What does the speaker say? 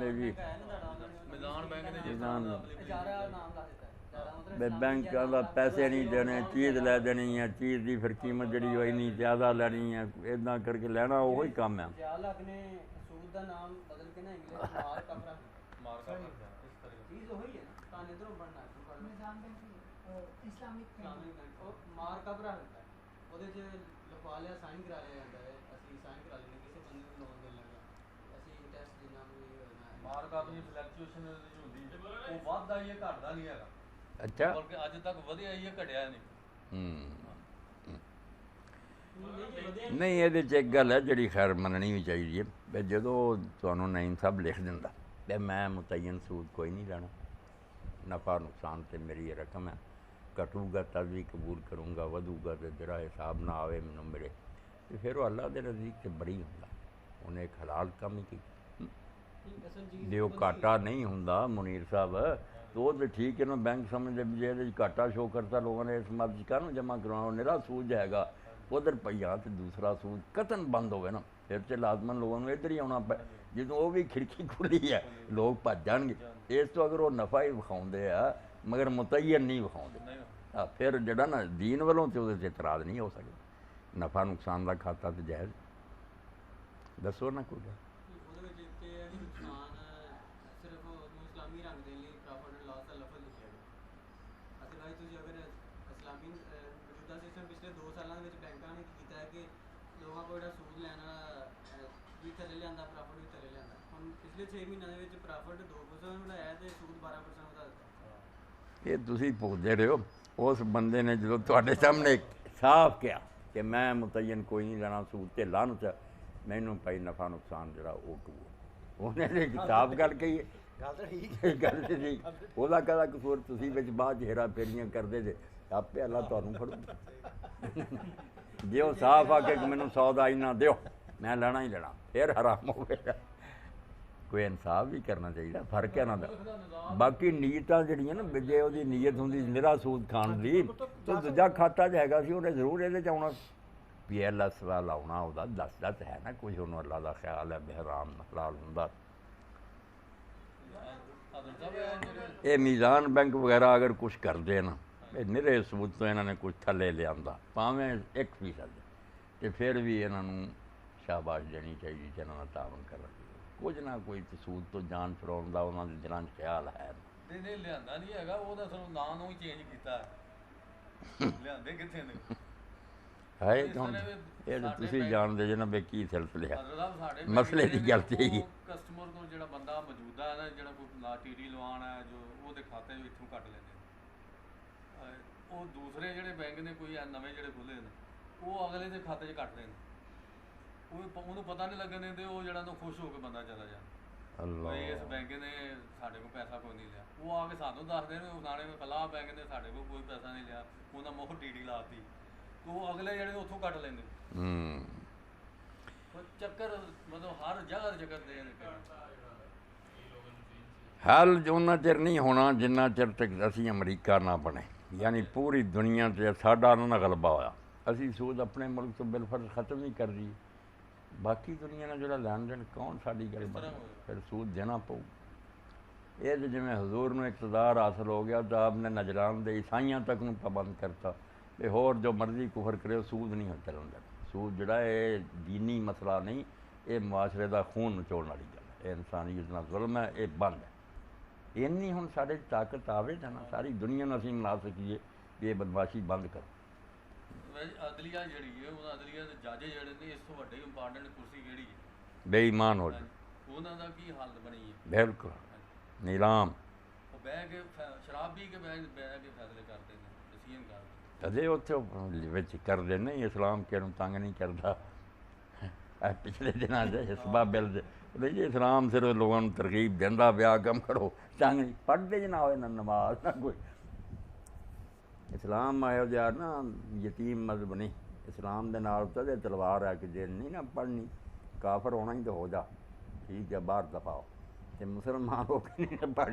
ਕਹਿੰਦੇ ਜੀ ਮੈਦਾਨ ਬੈਂਕ ਨੇ ਜਿਸ ਮੈਦਾਨ ਤਰ੍ਹਾਂ ਵੀ ਬੈਂਕਾਂ ਦਾ ਪੈਸੇ ਨਹੀਂ ਦੇਣੇ, ਚੀਜ਼ ਲੈ ਦੇਣੀ ਹੈ, ਚੀਜ਼ ਦੀ ਫਿਰ ਕੀਮਤ ਜਿਹੜੀ ਉਹ ਇੰਨੀ ਜ਼ਿਆਦਾ ਲੈਣੀ ਹੈ, ਇੱਦਾਂ ਕਰਕੇ ਲੈਣਾ ਉਹੀ ਕੰਮ ਹੈ। सूद का नाम बदल के ना इंग्लिश मार कपड़ा ਮਾਰਕਾ ਇਸ ਤਰ੍ਹਾਂ चीज वही है ना ताने इधरों बनना इस्लामिक बैंक और मार कपड़ा होता है ਉਹਦੇ ਚ ਲਿਖਵਾ ਲਿਆ ਸਾਈਨ ਕਰਾ ਲਿਆ ਜਾਂਦਾ ਹੈ ਅਸੀਂ ਸਾਈਨ ਕਰਾ ਲੈਣੇ ਕਿਸੇ ਬੰਦੇ ਨੂੰ ਲੋਨ ਦੇਣ ਲੱਗਾ ਅਸੀਂ ਇੰਟਰਸਟ ਦੇਣਾ ਨੂੰ ਇਹ ਹੋਣਾ ਮਾਰਕ ਆਪਣੀ ਫਲਕਚੁਏਸ਼ਨ ਹੁੰਦੀ ਉਹ ਵੱਧਦਾ ਹੀ ਹੈ ਘਟਦਾ ਨਹੀਂ ਹੈਗਾ। ਅੱਛਾ ਬਲਕਿ ਅੱਜ ਤੱਕ ਵਧਿਆ ਹੀ ਹੈ ਘਟਿਆ ਨਹੀਂ। ਨਹੀਂ ਇਹਦੇ 'ਚ ਇੱਕ ਗੱਲ ਹੈ ਜਿਹੜੀ ਖੈਰ ਮੰਨਣੀ ਵੀ ਚਾਹੀਦੀ ਹੈ ਵੀ ਜਦੋਂ ਤੁਹਾਨੂੰ ਨਾਇਮ ਸਾਹਿਬ ਲਿਖ ਦਿੰਦਾ ਵੀ ਮੈਂ ਮੁਤੱਯਨ ਸੂਦ ਕੋਈ ਨਹੀਂ ਲੈਣਾ, ਨਫਾ ਨੁਕਸਾਨ ਤੇ ਮੇਰੀ ਇਹ ਰਕਮ ਹੈ, ਘਟੂਗਾ ਤਦ ਵੀ ਕਬੂਲ ਕਰੂੰਗਾ, ਵਧੂਗਾ ਤੇ ਜਿਹੜਾ ਹਿਸਾਬ ਨਾ ਆਵੇ ਮੈਨੂੰ ਮਿਲੇ, ਤੇ ਫਿਰ ਉਹ ਅੱਲਾ ਦੇ ਨਜ਼ਦੀਕ ਤੇ ਬਰੀ ਹੁੰਦਾ, ਉਹਨੇ ਇੱਕ ਹਲਾਲ ਕੰਮ ਹੀ ਕੀਤਾ। ਜੇ ਉਹ ਘਾਟਾ ਨਹੀਂ ਹੁੰਦਾ ਮੁਨੀਰ ਸਾਹਿਬ तो वो तो ठीक है ना, बैंक समझते भी जे घाटा शो करता लोगों ने इस मर्ज का ना जमा करवाना निरा सूद जाएगा उधर पईया तो दूसरा सूद कतन बंद होवे ना, फिर तो लाजमन लोगों को इधर ही आना पे जो वो भी खिड़की खुली है लोग भज जाएंगे। इस तो अगर वो नफा ही विखाते हैं मगर मुतयन नहीं विखाते फिर जड़ा ना दीन वालों तो वो इतराज़ नहीं हो सकता। नफा नुकसान का खाता तो जायज़ दसो ना कोई ये तुसी भुलते रहे हो। उस बंदे ने जो तुहाडे सामने साफ किया कि मैं मुतयन कोई नहीं लेना सूद ते लानत मैनू भाई नफा नुकसान जरा वो टू उन्हें साफ गल कही गल तो ठीक वह कहता कसूर तुसी विच बाद हेरा फेरियां करते जे आपे अल्लाह तुहानू फड़ू जे वो साफ आके मैनू 100 दा इन्ना दिओ मैं लेना ही लेना फिर हराम हो गया। कोई इंसाफ भी करना चाहिए, फर्क है ना दा। बाकी नीयत जड़ियाँ ना जे वो नीयत होंगी निरा सूद खाण की तो दूजा खाता ज हैगा सी उन्हें जरूर ये आना भी अल्लाह सवाल आना वह दसदा तो है ना कुछ उन्होंने अल्लाह का ख्याल है बेहराम हलाल होंदा। ये मीज़ान बैंक वगैरह अगर कुछ करते ना निरे सूद तो इन्होंने कुछ थले लिया भावें 1% तो फिर भी इन्हों शाबाश देनी चाहिए कि इन्होंने तावन करना कुछ ना कोई सूद तो जान छुड़ाउण दा उन्हां दे दिलां 'च ख्याल है नहीं लिआंदा नहीं हैगा ਉਹਦਾ ਸਾਨੂੰ ਨਾਂ ਨੂੰ ਹੀ ਚੇਂਜ ਕੀਤਾ ਲਿਆਂਦੇ ਕਿੱਥੇ ਨੇ है ਹੁਣ ਇਹ ਤਾਂ ਤੁਸੀਂ ਜਾਣਦੇ ਜੇ ਨਾ ਵੀ ਕੀ ਸਿਲਸਿਲਾ ਹੈ ਮਸਲੇ ਦੀ ਗੱਲ ਤੇ ਹੀ ਕਸਟਮਰ ਕੋਲ ਜਿਹੜਾ ਬੰਦਾ ਮੌਜੂਦਾ ਹੈ ਨਾ ਜਿਹੜਾ ਕੋਈ ਨਾ ਟੀਡੀ ਲਵਾਉਣ ਹੈ ਜੋ ਉਹਦੇ ਖਾਤੇ ਵਿੱਚ ਇੱਥੋਂ ਕੱਟ ਲੈਂਦੇ ਉਹ ਦੂਸਰੇ ਜਿਹੜੇ ਬੈਂਕ ਨੇ ਕੋਈ ਨਵੇਂ ਜਿਹੜੇ ਖੁੱਲੇ ਨੇ ਉਹ ਅਗਲੇ ਦੇ ਖਾਤੇ 'ਚ ਕੱਟਦੇ ਨੇ ਉਹਨੂੰ ਪਤਾ ਨਹੀਂ ਲੱਗਣ ਦਿੰਦੇ ਉਹ ਜਿਹੜਾ ਨੂੰ ਖੁਸ਼ ਹੋ ਕੇ ਬੰਦਾ ਚਲਾ ਜਾਂਦਾ ਅੱਲਾਹ ਇਸ ਬੈਂਕ ਨੇ ਸਾਡੇ ਕੋਲ ਪੈਸਾ ਕੋਈ ਨਹੀਂ ਲਿਆ ਉਹ ਆ ਕੇ ਸਾਨੂੰ ਦੱਸਦੇ ਨੇ ਨਾਲੇ ਫਲਾਹ ਬੈਂਕ ਨੇ ਸਾਡੇ ਕੋਲ ਕੋਈ ਪੈਸਾ ਨਹੀਂ ਲਿਆ ਉਹਨਾਂ ਮੋਹ ਟੀਡੀ ਲਾਤੀ ਉਹ ਅਗਲੇ ਜਿਹੜੇ ਉੱਥੋਂ ਕੱਟ ਲੈਂਦੇ ਚੱਕਰ ਮਤਲਬ ਹਰ ਜਗ੍ਹਾ ਚੱਕਰ ਦੇ ਨੇ हल उन्ना चिर नहीं होना जिन्ना चिर तक असी अमरीका ना बने यानी पूरी दुनिया से साडा ना गलबा होया असी सूद अपने मुल्क तो बिलफर्ज खत्म ही कर दी बाकी दुनिया ने जो लैन देन कौन साड़ी गल बन फिर सूद देना पऊ ये तो जिमें हजूर में इकतदार हासिल हो गया तो आपने नजरान दे ईसाइयां तक न पाबंद करता तो होर जो मर्जी कुफर करे सूद नहीं चलन देना सूद जड़ा है दीनी मसला नहीं ये मुआशरे का खून नचोड़न वाली गल है इंसानियत नाल जुल्म है ये बंद है इन्नी हुण साडे ताकत आवे ना सारी दुनिया नूं असीं मिला सकीए भी ये बदमाशी बंद करो अदलिया जिहड़ी है उह अदलिया दे जज जिहड़े ने इस तो वड्डी इंपॉर्टेंट कुर्सी किहड़ी है बेईमान हो उन्हां दा की हालत बनी है बिल्कुल नीलाम वो बह के शराब पी के बह के फैसले करते हैं डिसीजन करते अजे उत्थे विच करदे नहीं इस्लाम किहनूं तंग नहीं करदा पिछले दिनां दे हिस्बा बिल जी इस्लाम सिर्फ लोगों को तरकीब देंदा ब्याह कम करो तंग नहीं पढ़ते ज ना होए ना नमाज ना कोई इस्लाम आयो यार ना यतीम मजहब नहीं इस्लाम दे नाल तो तलवार है कि जे नहीं ना पढ़नी काफर होना ही तो हो जा ठीक है बाहर दफाओ ते मुसलमान हो के नहीं पढ़